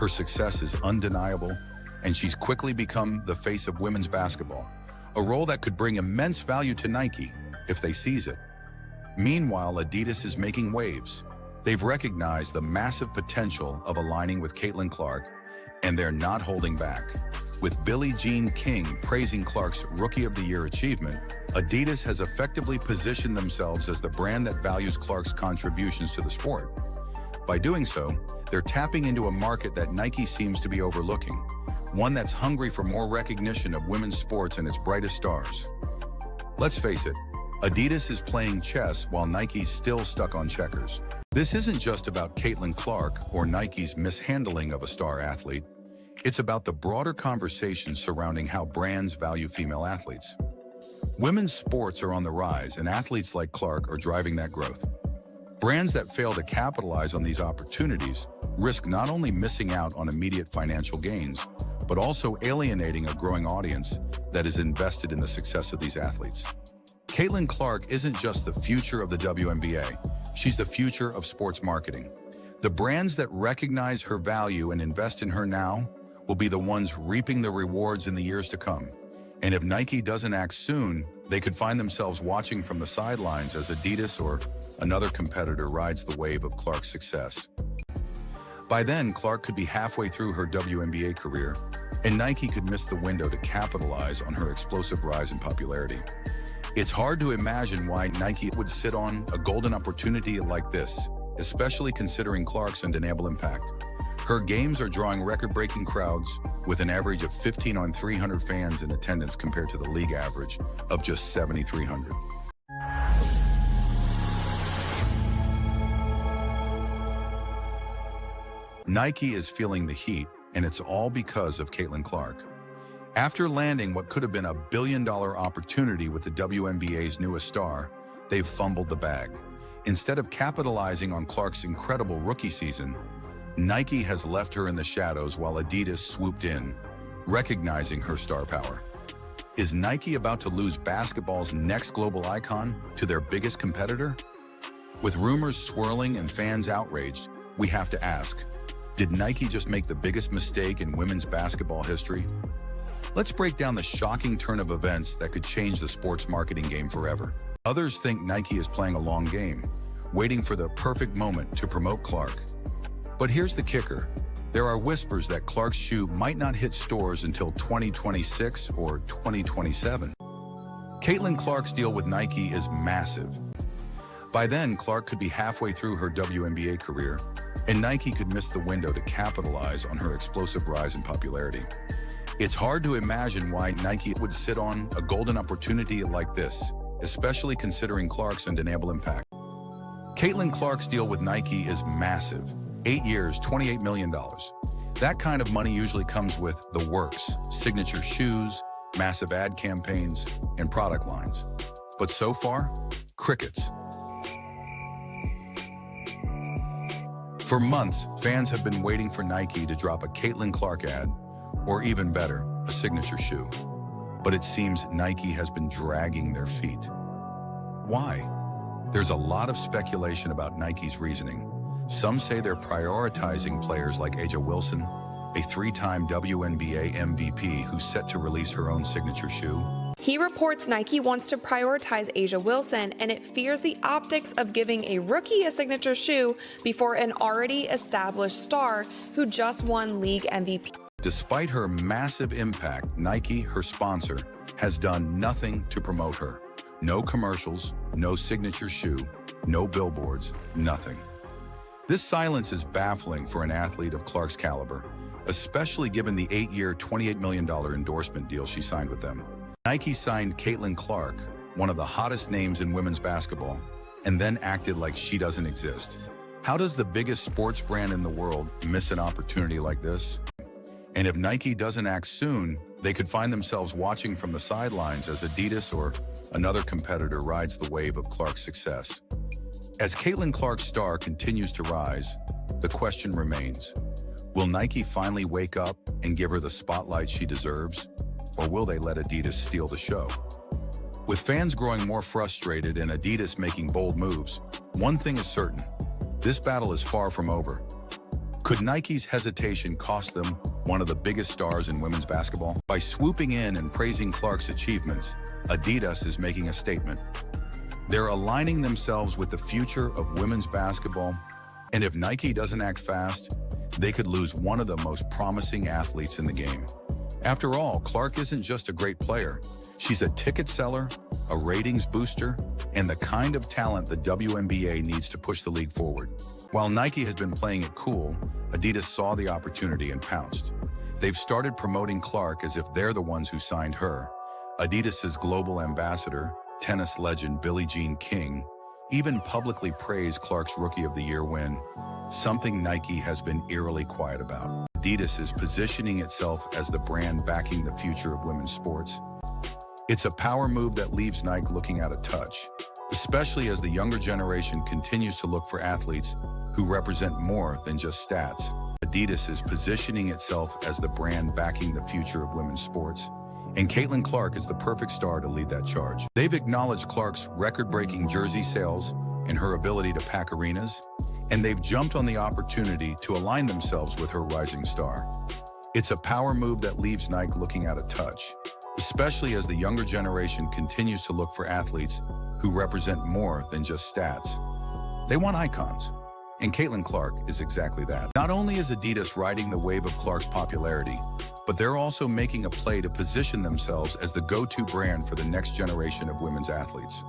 Her success is undeniable, and she's quickly become the face of women's basketball, a role that could bring immense value to Nike if they seize it. Meanwhile, Adidas is making waves. They've recognized the massive potential of aligning with Caitlin Clark, and they're not holding back. With Billie Jean King praising Clark's Rookie of the Year achievement, Adidas has effectively positioned themselves as the brand that values Clark's contributions to the sport. By doing so, they're tapping into a market that Nike seems to be overlooking, one that's hungry for more recognition of women's sports and its brightest stars. Let's face it, Adidas is playing chess while Nike's still stuck on checkers. This isn't just about Caitlin Clark or Nike's mishandling of a star athlete. It's about the broader conversation surrounding how brands value female athletes. Women's sports are on the rise, and athletes like Clark are driving that growth. Brands that fail to capitalize on these opportunities risk not only missing out on immediate financial gains, but also alienating a growing audience that is invested in the success of these athletes. Caitlin Clark isn't just the future of the WNBA, she's the future of sports marketing. The brands that recognize her value and invest in her now will be the ones reaping the rewards in the years to come. And if Nike doesn't act soon, they could find themselves watching from the sidelines as Adidas or another competitor rides the wave of Clark's success. By then, Clark could be halfway through her WNBA career, and Nike could miss the window to capitalize on her explosive rise in popularity. It's hard to imagine why Nike would sit on a golden opportunity like this, especially considering Clark's undeniable impact. Her games are drawing record-breaking crowds with an average of 15 on 300 fans in attendance compared to the league average of just 7,300. Nike is feeling the heat, and it's all because of Caitlin Clark. After landing what could have been a billion-dollar opportunity with the WNBA's newest star, they've fumbled the bag. Instead of capitalizing on Clark's incredible rookie season, Nike has left her in the shadows while Adidas swooped in, recognizing her star power. Is Nike about to lose basketball's next global icon to their biggest competitor? With rumors swirling and fans outraged, we have to ask, did Nike just make the biggest mistake in women's basketball history? Let's break down the shocking turn of events that could change the sports marketing game forever. Others think Nike is playing a long game, waiting for the perfect moment to promote Clark. But here's the kicker. There are whispers that Clark's shoe might not hit stores until 2026 or 2027. Caitlin Clark's deal with Nike is massive. By then, Clark could be halfway through her WNBA career, and Nike could miss the window to capitalize on her explosive rise in popularity. It's hard to imagine why Nike would sit on a golden opportunity like this, especially considering Clark's undeniable impact. Caitlin Clark's deal with Nike is massive. 8 years, $28 million. That kind of money usually comes with the works, signature shoes, massive ad campaigns, and product lines. But so far, crickets. For months, fans have been waiting for Nike to drop a Caitlin Clark ad, or even better, a signature shoe. But it seems Nike has been dragging their feet. Why? There's a lot of speculation about Nike's reasoning. Some say they're prioritizing players like A'ja Wilson, a 3-time WNBA MVP who's set to release her own signature shoe. He reports Nike wants to prioritize A'ja Wilson, and it fears the optics of giving a rookie a signature shoe before an already established star who just won league MVP. Despite her massive impact, Nike, her sponsor, has done nothing to promote her. No commercials, no signature shoe, no billboards, nothing. This silence is baffling for an athlete of Clark's caliber, especially given the 8-year, $28 million endorsement deal she signed with them. Nike signed Caitlin Clark, one of the hottest names in women's basketball, and then acted like she doesn't exist. How does the biggest sports brand in the world miss an opportunity like this? And if Nike doesn't act soon, they could find themselves watching from the sidelines as Adidas or another competitor rides the wave of Clark's success. As Caitlin Clark's star continues to rise, the question remains, will Nike finally wake up and give her the spotlight she deserves, or will they let Adidas steal the show? With fans growing more frustrated and Adidas making bold moves, one thing is certain, this battle is far from over. Could Nike's hesitation cost them one of the biggest stars in women's basketball? By swooping in and praising Clark's achievements, Adidas is making a statement. They're aligning themselves with the future of women's basketball, and if Nike doesn't act fast, they could lose one of the most promising athletes in the game. After all, Clark isn't just a great player. She's a ticket seller, a ratings booster, and the kind of talent the WNBA needs to push the league forward. While Nike has been playing it cool, Adidas saw the opportunity and pounced. They've started promoting Clark as if they're the ones who signed her. Adidas's global ambassador, tennis legend Billie Jean King, even publicly praised Clark's Rookie of the Year win, something Nike has been eerily quiet about. Adidas is positioning itself as the brand backing the future of women's sports. It's a power move that leaves Nike looking out of touch, especially as the younger generation continues to look for athletes who represent more than just stats. Adidas is positioning itself as the brand backing the future of women's sports, and Caitlin Clark is the perfect star to lead that charge. They've acknowledged Clark's record-breaking jersey sales and her ability to pack arenas, and they've jumped on the opportunity to align themselves with her rising star. It's a power move that leaves Nike looking out of touch, especially as the younger generation continues to look for athletes who represent more than just stats. They want icons, and Caitlin Clark is exactly that. Not only is Adidas riding the wave of Clark's popularity, but they're also making a play to position themselves as the go-to brand for the next generation of women's athletes.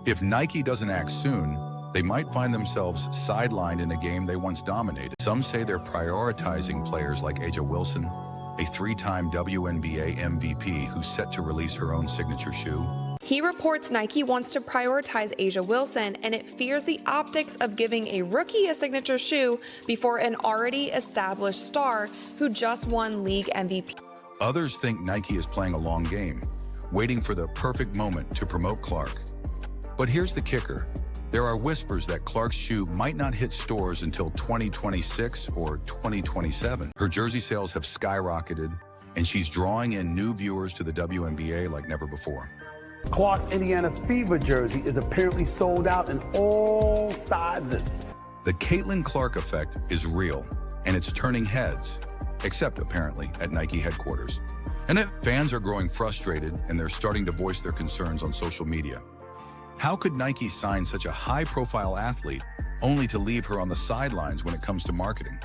If Nike doesn't act soon, they might find themselves sidelined in a game they once dominated. Some say they're prioritizing players like A'ja Wilson, a three-time WNBA MVP who's set to release her own signature shoe. He reports Nike wants to prioritize A'ja Wilson, and it fears the optics of giving a rookie a signature shoe before an already established star who just won league MVP. Others think Nike is playing a long game, waiting for the perfect moment to promote Clark. But here's the kicker. There are whispers that Clark's shoe might not hit stores until 2026 or 2027. Her jersey sales have skyrocketed, and she's drawing in new viewers to the WNBA like never before. Clark's Indiana Fever jersey is apparently sold out in all sizes. The Caitlin Clark effect is real, and it's turning heads, except apparently at Nike headquarters. And fans are growing frustrated, and they're starting to voice their concerns on social media. How could Nike sign such a high-profile athlete only to leave her on the sidelines when it comes to marketing?